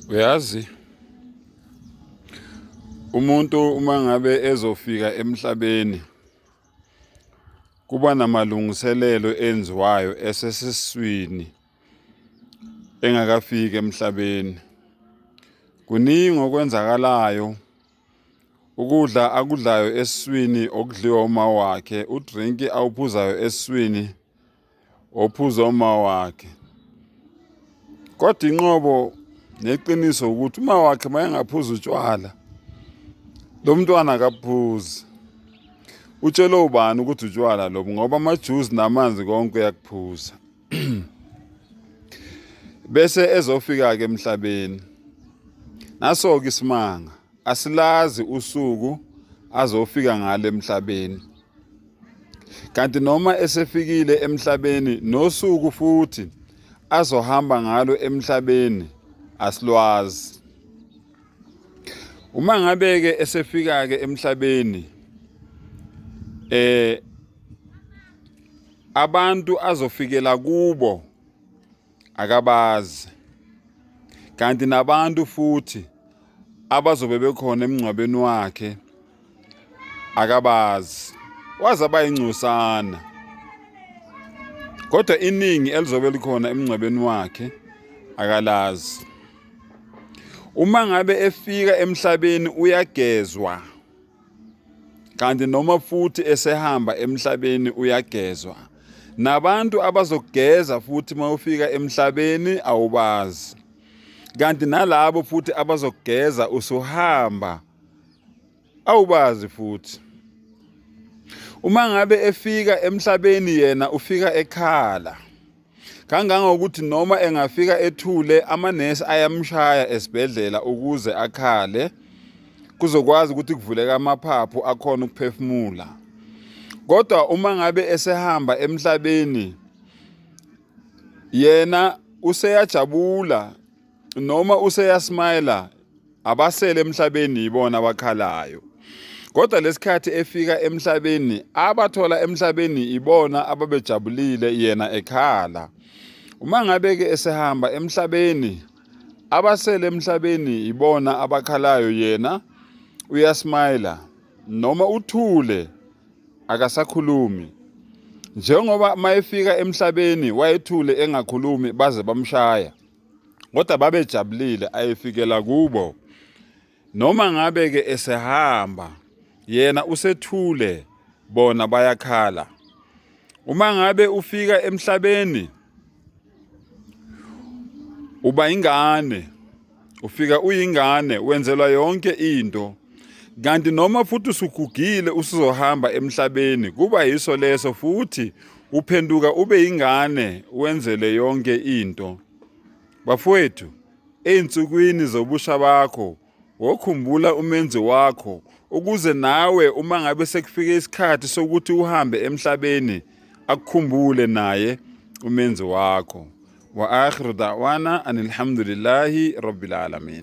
Uyazi umuntu uma ngabe ezofika emhlabeni kuba namalungiselelo enziwayo esesiswini engakafiki emhlabeni. Kuningi okwenzakalayo, ukudla akudlayo esiswini okudliwa uma wakhe, udrinki awuphuzayo esiswini ophuza uma wakhe. Kodwa inqobo neqiniso ukuthi uma wakhe mayengaphuza utshwala lo mntwana akaphuzi. Utshele ubani ukuthi utshwala lobo ngoba amajuice namanzi konke uyakuphuza. Bese ezofika ke emhlabeni. Naso ke isimanga asilazi usuku azofika ngalo emhlabeni. Kanti noma esefikile emhlabeni nosuku futhi azohamba ngalo emhlabeni asilwazi. Uma ngabe ke esefika ke emhlabeni abantu azofikela kubo akabazi, kanti nabantu futhi abazobe bekhona emngcwabeni wakhe akabazi. Waze abayingcosana kodwa iningi elizobe likhona emngcwabeni wakhe akalazi. Uma ngabe efika emhlabeni uyagezwa, kanti noma futhi esehamba emhlabeni uyagezwa. Nabantu abazogeza futhi mawufika emhlabeni awubazi, kanti nalabo futhi abazogeza usuhamba awubazi futhi. Uma ngabe efika emhlabeni yena ufika ekhala, kangangokuthi noma engafika ethule amanesi ayamshaya esibhedlela ukuze akhale kuzokwazi ukuthi kuvuleka amaphaphu akhona ukuphefumula. Kodwa uma ngabe esehamba emhlabeni yena useyajabula noma useyasmile, abasele emhlabeni ibona abakhalayo. Kodwa lesikhathi efika emhlabeni abathola emhlabeni ibona ababejabulile yena ekhala. Uma ngabe ke esehamba emhlabeni abasele emhlabeni ibona abakhalayo, yena uyasmile noma uthule akasakhulumi. Njengoba mayefika emhlabeni wayethule engakhulumi baze bamshaya, kodwa babejabulile ayefikela kubo. Noma ngabe ke esehamba yena usethule bona bayakhala. Uma ngabe ufika emhlabeni uba ingane, ufika uyingane wenzelwa yonke into, kanti noma futhi usugugile usuzohamba emhlabeni kuba yiso leso futhi uphenduka ube ingane wenzele yonke into. Bafowethu, einsukwini zobusha bakho wokhumbula umenzi wakho, ukuze nawe uma ngabe sekufike isikhathi sokuthi uhambe emhlabeni akukhumbule naye umenzi wakho. Wa akhiru da'wana anilhamdulillahi rabbil alamin.